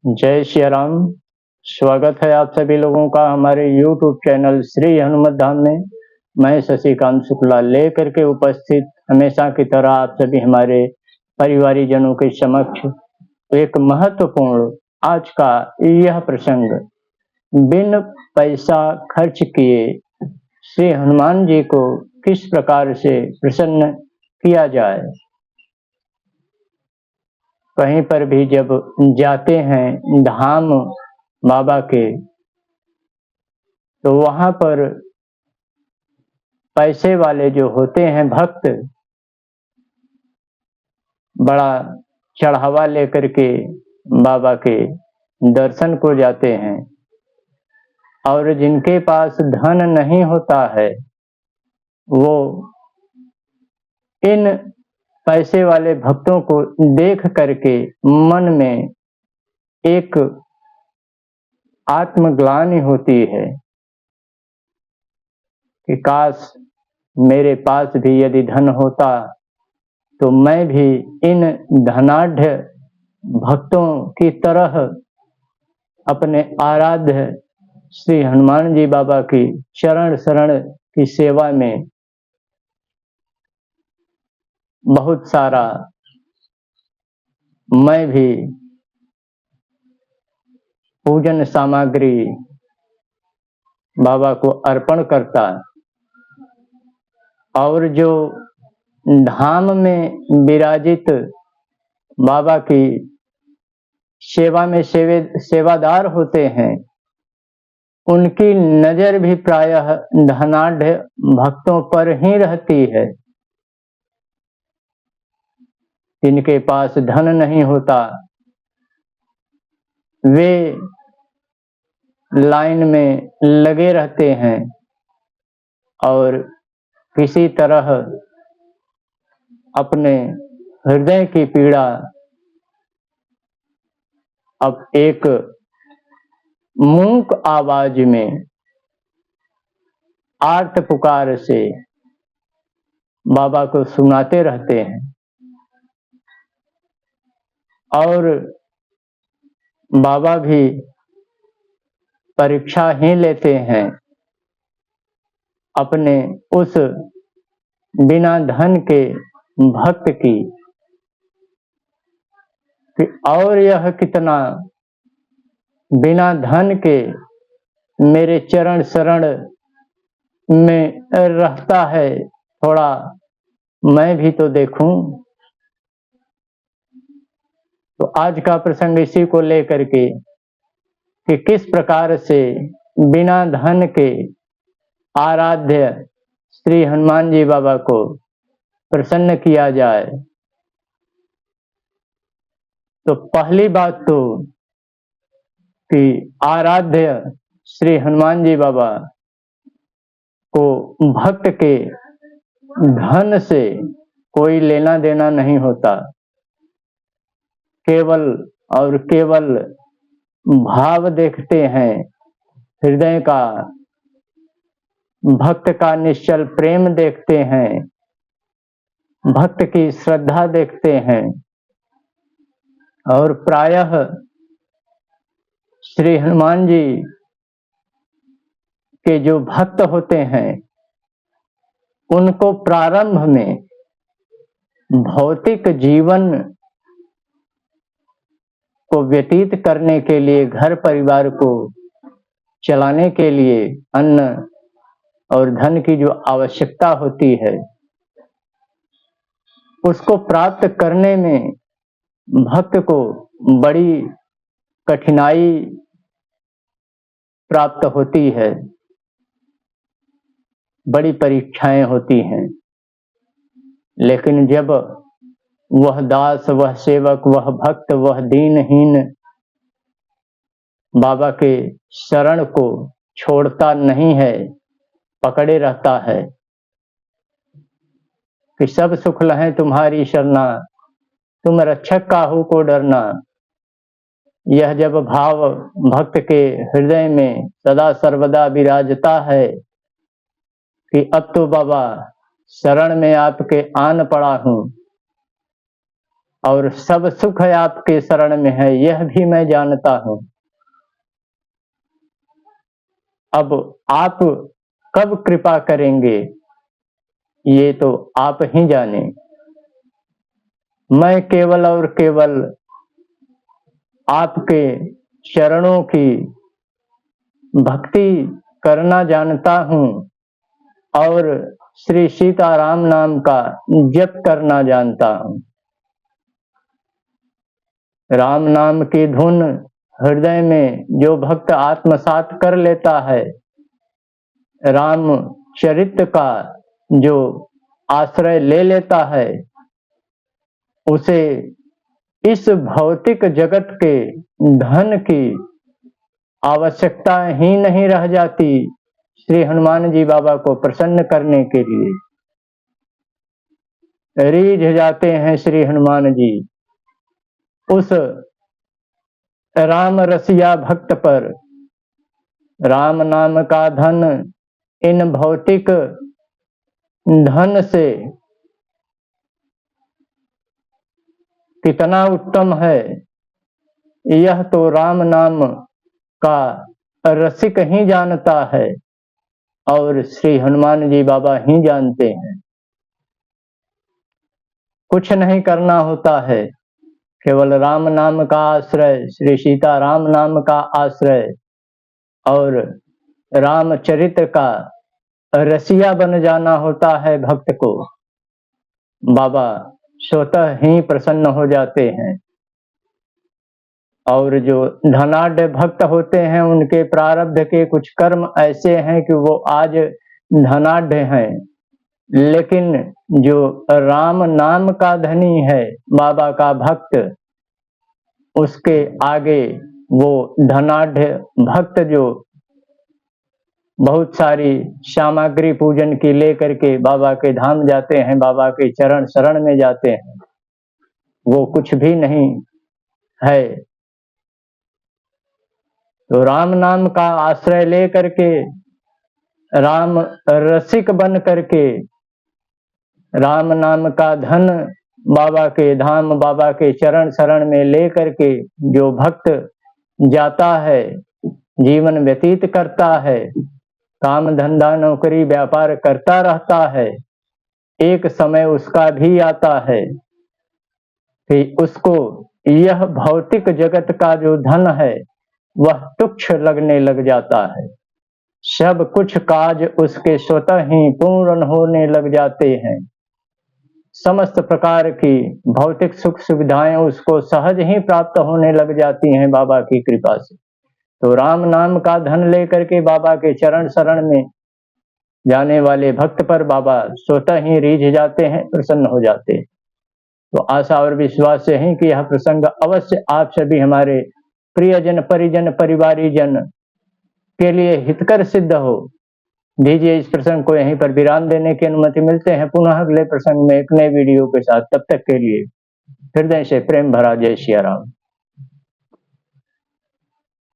जय श्री राम। स्वागत है आप सभी लोगों का हमारे YouTube चैनल श्री हनुमत धाम में। मैं शशिकांत शुक्ला लेकर के उपस्थित हमेशा की तरह आप सभी हमारे परिवारीजनों के समक्ष एक महत्वपूर्ण आज का यह प्रसंग, बिन पैसा खर्च किए श्री हनुमान जी को किस प्रकार से प्रसन्न किया जाए। कहीं पर भी जब जाते हैं धाम बाबा के, तो वहां पर पैसे वाले जो होते हैं भक्त, बड़ा चढ़ावा लेकर के बाबा के दर्शन को जाते हैं, और जिनके पास धन नहीं होता है वो इन पैसे वाले भक्तों को देख करके मन में एक आत्मग्लानि होती है कि काश मेरे पास भी यदि धन होता तो मैं भी इन धनाढ़ भक्तों की तरह अपने आराध्य श्री हनुमान जी बाबा की चरण शरण की सेवा में बहुत सारा मैं भी पूजन सामग्री बाबा को अर्पण करता, और जो धाम में विराजित बाबा की सेवा में सेवादार होते हैं, उनकी नजर भी प्रायः धनाढ़ भक्तों पर ही रहती है। जिनके पास धन नहीं होता वे लाइन में लगे रहते हैं और किसी तरह अपने हृदय की पीड़ा अब एक मूक आवाज में आर्त पुकार से बाबा को सुनाते रहते हैं, और बाबा भी परीक्षा ही लेते हैं अपने उस बिना धन के भक्त की कि और यह कितना बिना धन के मेरे चरण शरण में रहता है, थोड़ा मैं भी तो देखूं। तो आज का प्रसंग इसी को लेकर के कि किस प्रकार से बिना धन के आराध्य श्री हनुमान जी बाबा को प्रसन्न किया जाए। तो पहली बात तो कि आराध्य श्री हनुमान जी बाबा को भक्त के धन से कोई लेना देना नहीं होता, केवल और केवल भाव देखते हैं, हृदय का, भक्त का निश्चल प्रेम देखते हैं, भक्त की श्रद्धा देखते हैं। और प्रायः श्री हनुमान जी के जो भक्त होते हैं उनको प्रारंभ में भौतिक जीवन को व्यतीत करने के लिए, घर परिवार को चलाने के लिए अन्न और धन की जो आवश्यकता होती है उसको प्राप्त करने में भक्त को बड़ी कठिनाई प्राप्त होती है, बड़ी परीक्षाएं होती हैं। लेकिन जब वह दास, वह सेवक, वह भक्त, वह दीनहीन बाबा के शरण को छोड़ता नहीं है, पकड़े रहता है कि सब सुख लहें तुम्हारी शरणा, तुम रक्षक काहू को डरना। यह जब भाव भक्त के हृदय में सदा सर्वदा विराजता है कि अब तो बाबा शरण में आपके आन पड़ा हूं, और सब सुख आपके शरण में है, यह भी मैं जानता हूँ। अब आप कब कृपा करेंगे ये तो आप ही जाने। मैं केवल और केवल आपके चरणों की भक्ति करना जानता हूँ और श्री सीताराम नाम का जप करना जानता हूँ। राम नाम की धुन हृदय में जो भक्त आत्मसात कर लेता है, राम चरित्र का जो आश्रय ले लेता है, उसे इस भौतिक जगत के धन की आवश्यकता ही नहीं रह जाती श्री हनुमान जी बाबा को प्रसन्न करने के लिए। रीझ जाते हैं श्री हनुमान जी उस राम रसिया भक्त पर। राम नाम का धन इन भौतिक धन से कितना उत्तम है, यह तो राम नाम का रसिक ही जानता है और श्री हनुमान जी बाबा ही जानते हैं। कुछ नहीं करना होता है, केवल राम नाम का आश्रय, श्री सीता राम नाम का आश्रय और रामचरित्र का रसिया बन जाना होता है भक्त को। बाबा स्वतः ही प्रसन्न हो जाते हैं। और जो धनाढ्य भक्त होते हैं, उनके प्रारब्ध के कुछ कर्म ऐसे हैं कि वो आज धनाढ्य हैं, लेकिन जो राम नाम का धनी है, बाबा का भक्त, उसके आगे वो धनाढ्य भक्त जो बहुत सारी सामग्री पूजन की लेकर के बाबा के धाम जाते हैं, बाबा के चरण शरण में जाते हैं, वो कुछ भी नहीं है। तो राम नाम का आश्रय ले करके, राम रसिक बन करके, राम नाम का धन बाबा के धाम, बाबा के चरण शरण में ले करके जो भक्त जाता है, जीवन व्यतीत करता है, काम धंधा नौकरी व्यापार करता रहता है, एक समय उसका भी आता है कि उसको यह भौतिक जगत का जो धन है वह तुच्छ लगने लग जाता है। सब कुछ काज उसके स्वतः ही पूर्ण होने लग जाते हैं। समस्त प्रकार की भौतिक सुख सुविधाएं उसको सहज ही प्राप्त होने लग जाती हैं बाबा की कृपा से। तो राम नाम का धन लेकर के बाबा के चरण शरण में जाने वाले भक्त पर बाबा स्वतः ही रीझ जाते हैं, प्रसन्न हो जाते हैं। तो आशा और विश्वास से है कि यह प्रसंग अवश्य आप सभी हमारे प्रियजन परिजन परिवारीजन के लिए हितकर सिद्ध हो। दीजिए इस प्रसंग को यहीं पर विराम देने की अनुमति। मिलते हैं पुनः अगले प्रसंग में एक नए वीडियो के साथ। तब तक के लिए हृदय से प्रेम भरा जय सिया राम।